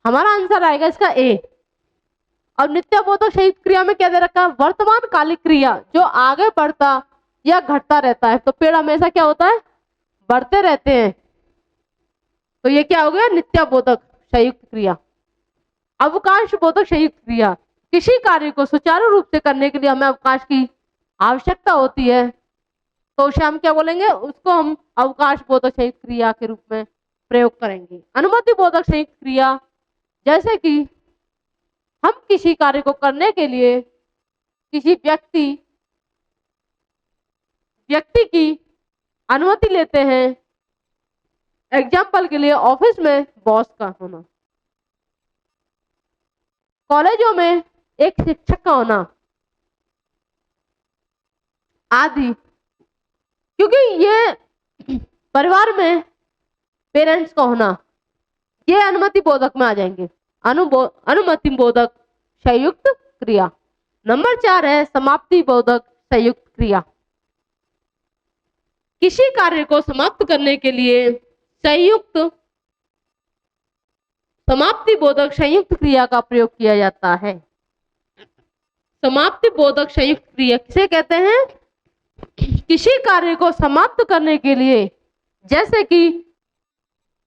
हमारा आंसर आएगा इसका ए। अब नित्याबोधक संयुक्त क्रिया में क्या दे रखा है, वर्तमान कालिक क्रिया जो आगे बढ़ता या घटता रहता है, तो पेड़ हमेशा क्या होता है, बढ़ते रहते हैं, तो ये क्या हो गया, नित्याबोधक संयुक्त क्रिया। अवकाश बोधक संयुक्त क्रिया, किसी कार्य को सुचारू रूप से करने के लिए हमें अवकाश की आवश्यकता होती है, तो उसे हम क्या बोलेंगे, उसको हम अवकाश बोधक संयुक्त क्रिया के रूप में प्रयोग करेंगे। अनुमति बोधक संयुक्त क्रिया, जैसे कि हम किसी कार्य को करने के लिए किसी व्यक्ति की अनुमति लेते हैं। एग्जाम्पल के लिए ऑफिस में बॉस का होना, कॉलेजों में एक शिक्षक का होना आदि, क्योंकि ये परिवार में पेरेंट्स का होना, ये अनुमति बोधक में आ जाएंगे, अनुमति बोधक संयुक्त क्रिया। नंबर 4 है समाप्ति बोधक संयुक्त क्रिया, किसी कार्य को समाप्त करने के लिए समाप्ति बोधक संयुक्त क्रिया का प्रयोग किया जाता है। समाप्ति बोधक संयुक्त क्रिया किसे कहते हैं, किसी कार्य को समाप्त करने के लिए, जैसे कि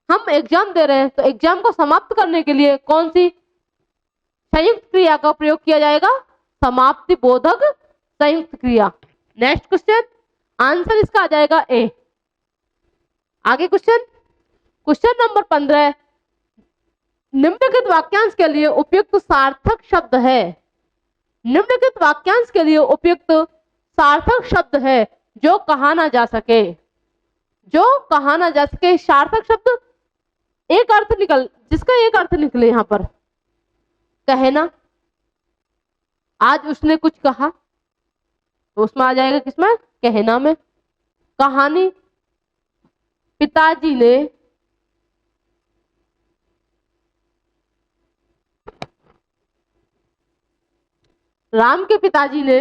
हम एग्जाम दे रहे हैं, तो एग्जाम को समाप्त करने के लिए कौन सी संयुक्त क्रिया का प्रयोग किया जाएगा, समाप्ति बोधक संयुक्त क्रिया। नेक्स्ट क्वेश्चन, आंसर इसका आ जाएगा ए। आगे क्वेश्चन नंबर 15, निम्नलिखित वाक्यांश के लिए उपयुक्त सार्थक शब्द है। निम्नलिखित वाक्यांश के लिए उपयुक्त सार्थक शब्द है जो कहा ना जा सके, सार्थक शब्द जिसका एक अर्थ निकले, यहां पर कहना, आज उसने कुछ कहा, तो उसमें आ जाएगा किसमें, कहना में। कहानी, पिताजी ने राम के पिताजी ने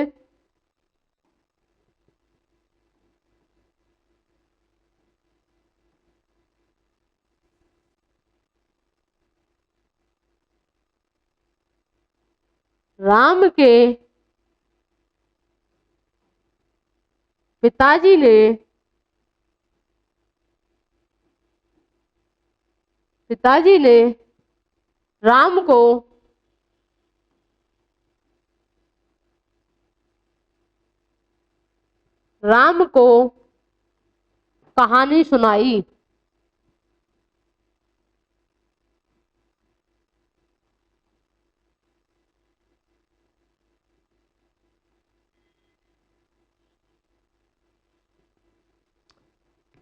राम के पिताजी ने राम को कहानी सुनाई।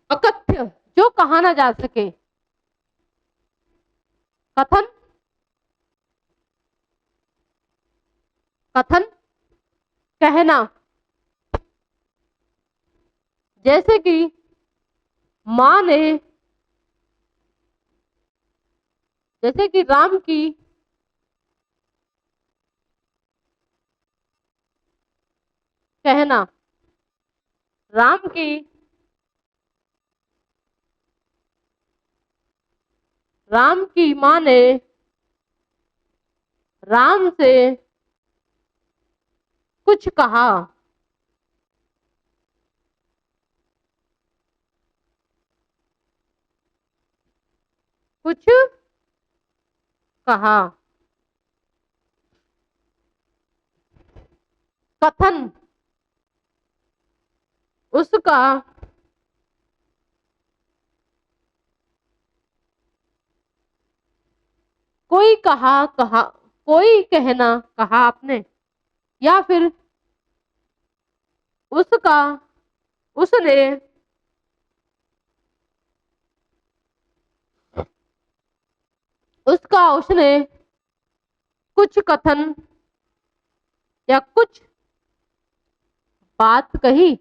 अकथ्य, जो कहा ना जा सके। कथन, कथन कहना, जैसे कि माँ ने, जैसे कि राम की कहना, राम की, राम की माँ ने राम से कुछ कहा, कुछ कहा। कथन, उसका कोई कहा, कहा, कोई कहना कहा आपने, या फिर उसका, उसने, उसका, उसने कुछ कथन या कुछ बात कही।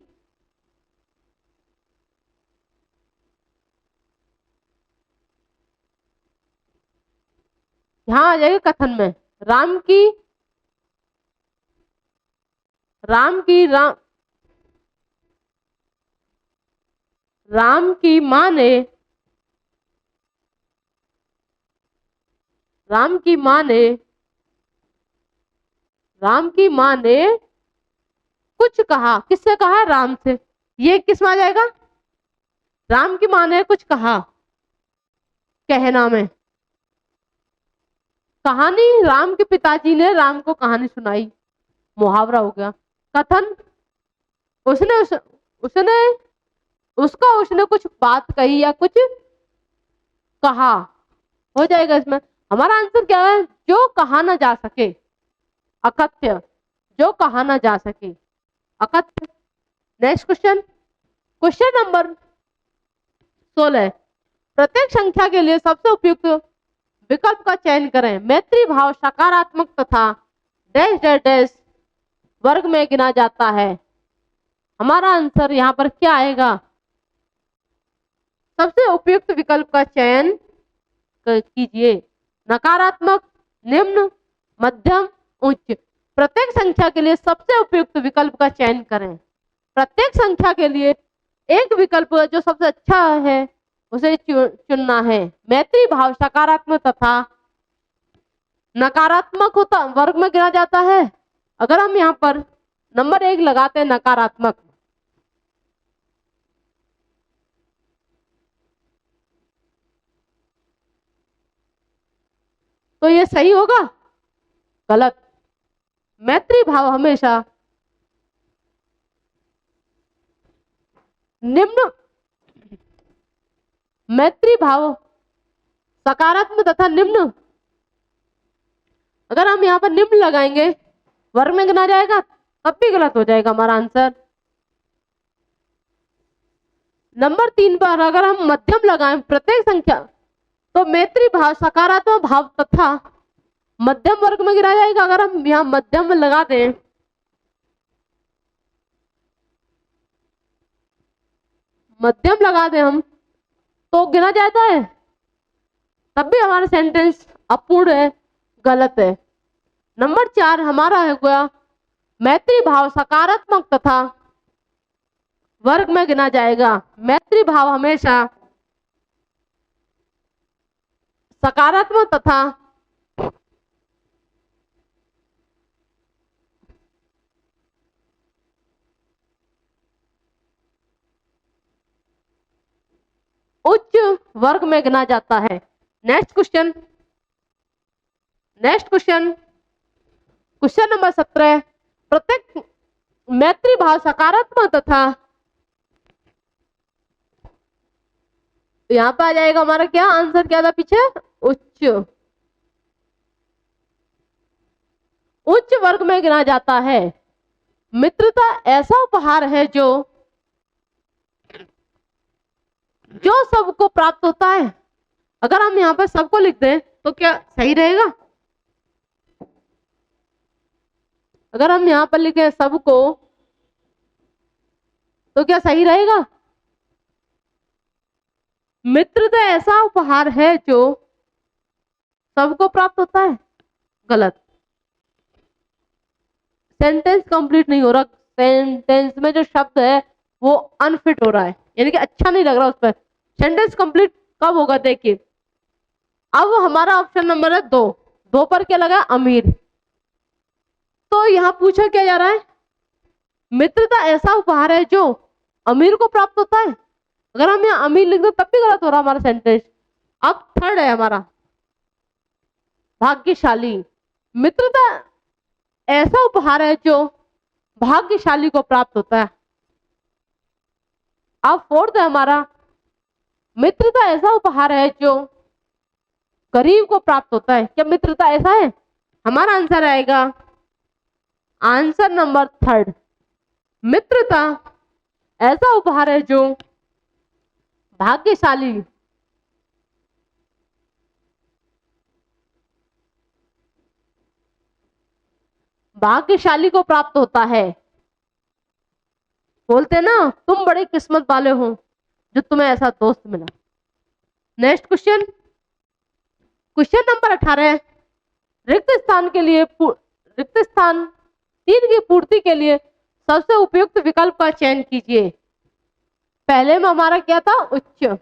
यहां आ जाएगा कथन में राम की, राम की, राम की माँ ने, राम की माँ ने, राम की माँ ने कुछ कहा। किससे कहा? राम से। ये किस में आ जाएगा? राम की माँ ने कुछ कहा, कहना में। कहानी, राम के पिताजी ने राम को कहानी सुनाई, मुहावरा हो गया। कथन, उसने उसने उसने कुछ बात कही या कुछ कहा, हो जाएगा इसमें। हमारा आंसर क्या है? जो कहा ना जा सके। अकथ्य, जो कहा ना जा सके, अकथ्य। Next question, question number 16। प्रत्येक संख्या के लिए सबसे उपयुक्त विकल्प का चयन करें। मैत्री भाव सकारात्मक तथा डैश डैश डैश वर्ग में गिना जाता है। हमारा आंसर यहाँ पर क्या आएगा? सबसे उपयुक्त विकल्प का चयन कीजिए। नकारात्मक, निम्न, मध्यम, उच्च। प्रत्येक संख्या के लिए सबसे उपयुक्त विकल्प का चयन करें। प्रत्येक संख्या के लिए एक विकल्प जो सबसे अच्छा है उसे चुनना है। मैत्री भाव सकारात्मक तथा नकारात्मक होता वर्ग में गिना जाता है। अगर हम यहाँ पर नंबर 1 लगाते हैं नकारात्मक, तो ये सही होगा? गलत। मैत्री भाव हमेशा निम्न, मैत्री भाव सकारात्मक तथा निम्न, अगर हम यहाँ पर निम्न लगाएंगे वर्ग में गिना जाएगा, तब भी गलत हो जाएगा हमारा आंसर। नंबर 3 पर अगर हम मध्यम लगाएं प्रत्येक संख्या, तो मैत्री भाव सकारात्मक भाव तथा मध्यम वर्ग में गिना जाएगा। अगर हम यहाँ मध्यम में लगा दें, मध्यम लगा दें हम, तो गिना जाता है, तब भी हमारा सेंटेंस अपूर्ण है, गलत है। नंबर 4 हमारा है गया मैत्री भाव सकारात्मक तथा वर्ग में गिना जाएगा। मैत्री भाव हमेशा सकारात्मक तथा उच्च वर्ग में गिना जाता है। Next question, next question, question number 17। प्रत्येक मैत्री भाव सकारात्मक तथा, यहां पर आ जाएगा हमारा क्या आंसर, क्या था पीछे? उच्च, उच्च वर्ग में गिना जाता है। मित्रता ऐसा उपहार है जो जो सबको प्राप्त होता है। अगर हम यहाँ पर सबको लिख दें तो क्या सही रहेगा? अगर हम यहाँ पर लिखे सबको तो क्या सही रहेगा? मित्रता ऐसा उपहार है जो सबको प्राप्त होता है। गलत। सेंटेंस कंप्लीट नहीं हो रहा, सेंटेंस में जो शब्द है वो अनफिट हो रहा है, यानी कि अच्छा नहीं लग रहा उस पर। सेंटेंस कंप्लीट कब होगा देखिए। अब हमारा ऑप्शन नंबर है 2। 2 पर क्या लगा? अमीर। तो यहाँ पूछा क्या जा रहा है? मित्रता ऐसा उपहार है जो अमीर को प्राप्त होता है। अगर हम यहाँ अमीर लिख दो तब भी गलत हो रहा हमारा सेंटेंस। अब थर्ड है हमारा भाग्यशाली। मित्रता ऐसा उपहार है जो भाग्यशाली को प्राप्त होता है। अब फोर्थ है हमारा मित्रता ऐसा उपहार है जो गरीब को प्राप्त होता है। क्या मित्रता ऐसा है? हमारा आंसर आएगा आंसर नंबर 3। मित्रता ऐसा उपहार है जो भाग्यशाली को प्राप्त होता है। बोलते ना तुम बड़े किस्मत वाले हो जो तुम्हें ऐसा दोस्त मिला। Next question, question number 18। रिक्त स्थान 3 की पूर्ति के लिए सबसे उपयुक्त विकल्प का चयन कीजिए। पहले में हमारा क्या था? उच्च।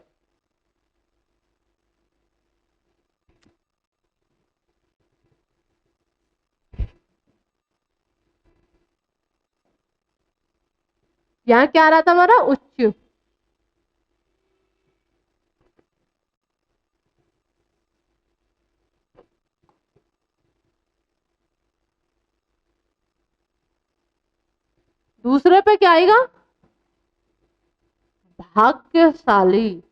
यहाँ क्या आ रहा था हमारा? उच्च। दूसरे पे क्या आएगा? भाग्यशाली।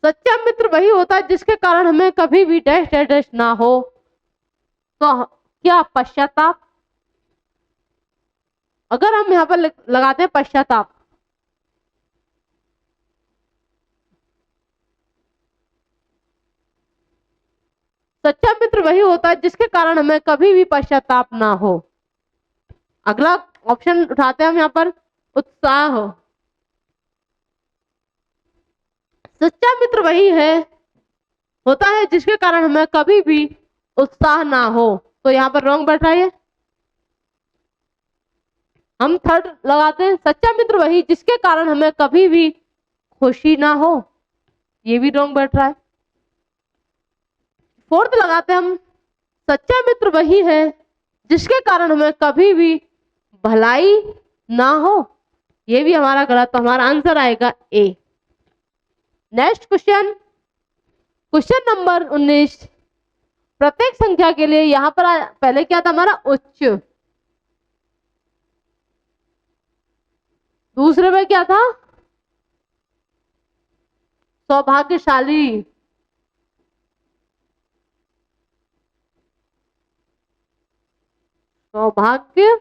सच्चा मित्र वही होता है जिसके कारण हमें कभी भी डैश डैश डैश ना हो। तो क्या पश्चाताप? अगर हम यहाँ पर लगाते हैं पश्चाताप, सच्चा मित्र वही होता है जिसके कारण हमें कभी भी पश्चाताप ना हो। अगला ऑप्शन उठाते हैं हम यहाँ पर उत्साह। सच्चा मित्र वही है होता है जिसके कारण हमें कभी भी उत्साह ना हो। तो यहाँ पर रॉन्ग बैठ रहा है। हम थर्ड लगाते हैं सच्चा मित्र वही जिसके कारण हमें कभी भी खुशी ना हो। ये भी रॉन्ग बैठ रहा है। फोर्थ लगाते हैं हम सच्चा मित्र वही है जिसके कारण हमें कभी भी भलाई ना हो। ये भी हमारा गलत। तो हमारा आंसर आएगा A. Next question, question number 19। प्रत्येक संख्या के लिए यहां पर पहले क्या था हमारा? उच्च। दूसरे में क्या था? सौभाग्यशाली। सौभाग्यशाली।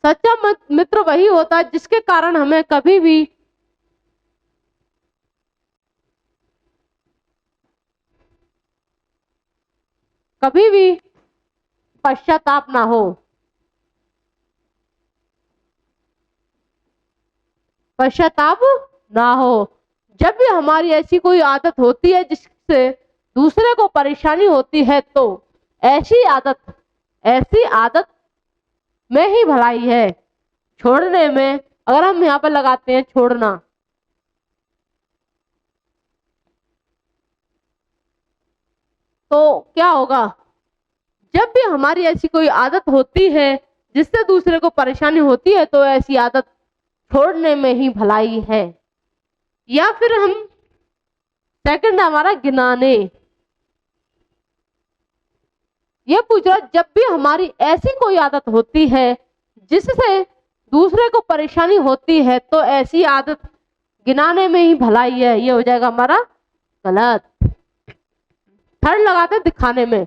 सच्चा मित्र वही होता है जिसके कारण हमें कभी भी पश्चाताप ना हो। पश्चाताप ना हो। जब भी हमारी ऐसी कोई आदत होती है जिससे दूसरे को परेशानी होती है तो ऐसी आदत में ही भलाई है। छोड़ने में अगर हम यहाँ पर लगाते हैं छोड़ना, तो क्या होगा? जब भी हमारी ऐसी कोई आदत होती है जिससे दूसरे को परेशानी होती है तो ऐसी आदत छोड़ने में ही भलाई है। या फिर हम सेकंड हमारा गिनाने। ये पूछ रहा जब भी हमारी ऐसी कोई आदत होती है जिससे दूसरे को परेशानी होती है तो ऐसी आदत गिनाने में ही भलाई है। ये हो जाएगा हमारा गलत। ठड़ लगाते दिखाने में।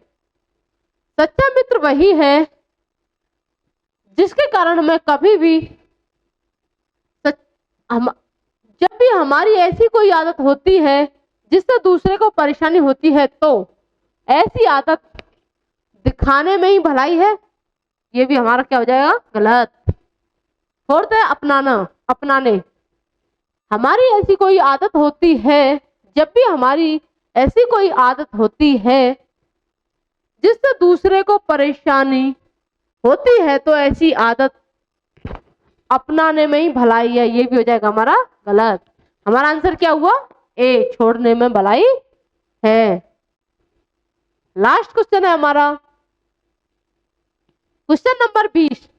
सच्चा मित्र वही है जिसके कारण हमें कभी भी जब भी हमारी ऐसी कोई आदत होती है जिससे दूसरे को परेशानी होती है, तो ऐसी आदत दिखाने में ही भलाई है, ये भी हमारा क्या हो जाएगा, गलत। फोर्थ है अपनाना, अपनाने। हमारी ऐसी कोई आदत होती है, जब भी हमारी ऐसी कोई आदत होती है जिससे दूसरे को परेशानी होती है, तो ऐसी आदत अपनाने में ही भलाई है, ये भी हो जाएगा हमारा गलत। हमारा आंसर क्या हुआ, ए, छोड़ने में भलाई है। लास्ट क्वेश्चन है हमारा क्वेश्चन नंबर 20।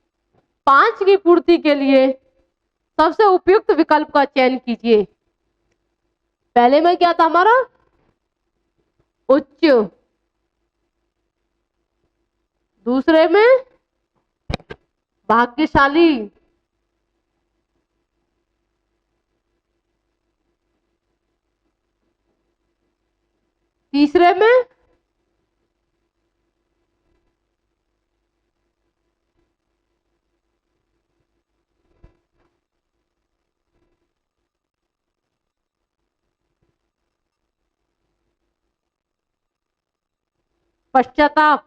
5 की पूर्ति के लिए सबसे उपयुक्त विकल्प का चयन कीजिए। पहले में क्या था हमारा, उच्च, दूसरे में भाग्यशाली, तीसरे में पश्चाताप,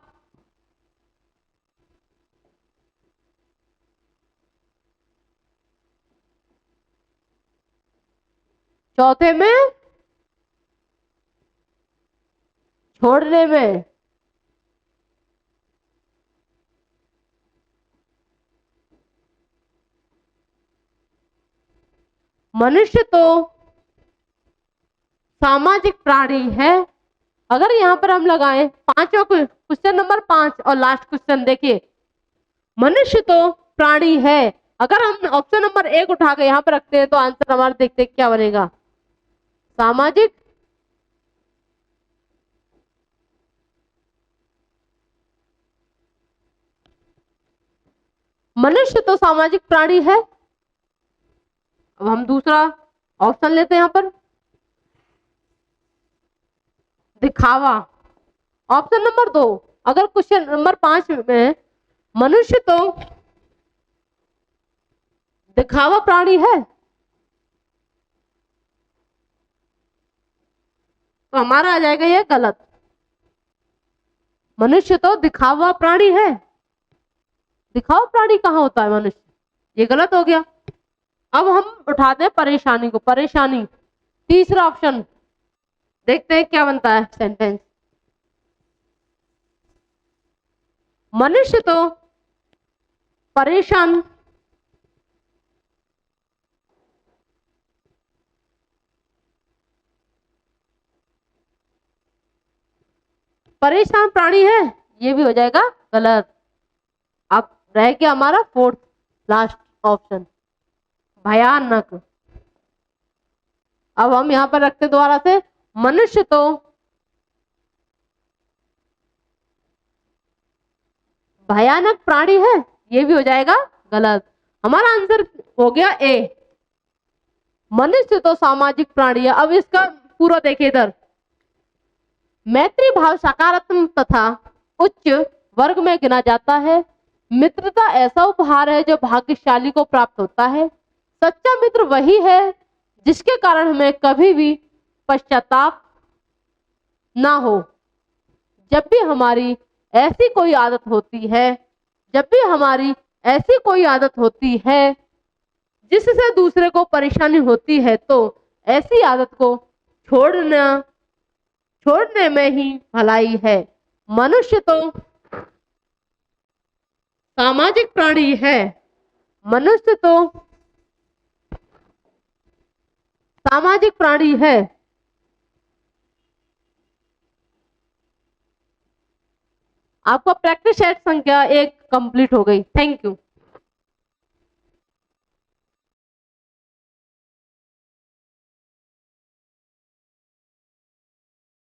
चौथे में छोड़ने में, मनुष्य तो सामाजिक प्राणी है। अगर यहाँ पर हम लगाएं पांचवा क्वेश्चन नंबर 5 और लास्ट क्वेश्चन देखिए, मनुष्य तो प्राणी है, अगर हम ऑप्शन नंबर 1 उठा के यहाँ पर रखते हैं तो आंसर हमारा देखते क्या बनेगा, सामाजिक। मनुष्य तो सामाजिक प्राणी है। अब हम दूसरा ऑप्शन लेते हैं यहाँ पर, दिखावा। ऑप्शन नंबर 2, अगर क्वेश्चन नंबर 5 में मनुष्य तो दिखावा प्राणी है, तो हमारा आ जाएगा ये गलत। मनुष्य तो दिखावा प्राणी है, दिखावा प्राणी कहाँ होता है मनुष्य, ये गलत हो गया। अब हम उठाते हैं परेशानी को, परेशानी, तीसरा ऑप्शन, देखते हैं क्या बनता है सेंटेंस। मनुष्य तो परेशान परेशान प्राणी है, ये भी हो जाएगा गलत। अब रह गया हमारा फोर्थ लास्ट ऑप्शन, भयानक। अब हम यहां पर रखते दोबारा से, मनुष्य तो भयानक प्राणी है, ये भी हो जाएगा गलत। हमारा आंसर हो गया ए, मनुष्य तो सामाजिक प्राणी है। अब इसका पूरा देखिए इधर, मैत्री भाव सकारात्मक तथा उच्च वर्ग में गिना जाता है। मित्रता ऐसा उपहार है जो भाग्यशाली को प्राप्त होता है। सच्चा मित्र वही है जिसके कारण हमें कभी भी पश्चाताप ना हो। जब भी हमारी ऐसी कोई आदत होती है, जब भी हमारी ऐसी कोई आदत होती है जिससे दूसरे को परेशानी होती है, तो ऐसी आदत को छोड़ने में ही भलाई है। मनुष्य तो सामाजिक प्राणी है, मनुष्य तो सामाजिक प्राणी है। आपका प्रैक्टिस सेट संख्या 1 कंप्लीट हो गई। Thank you.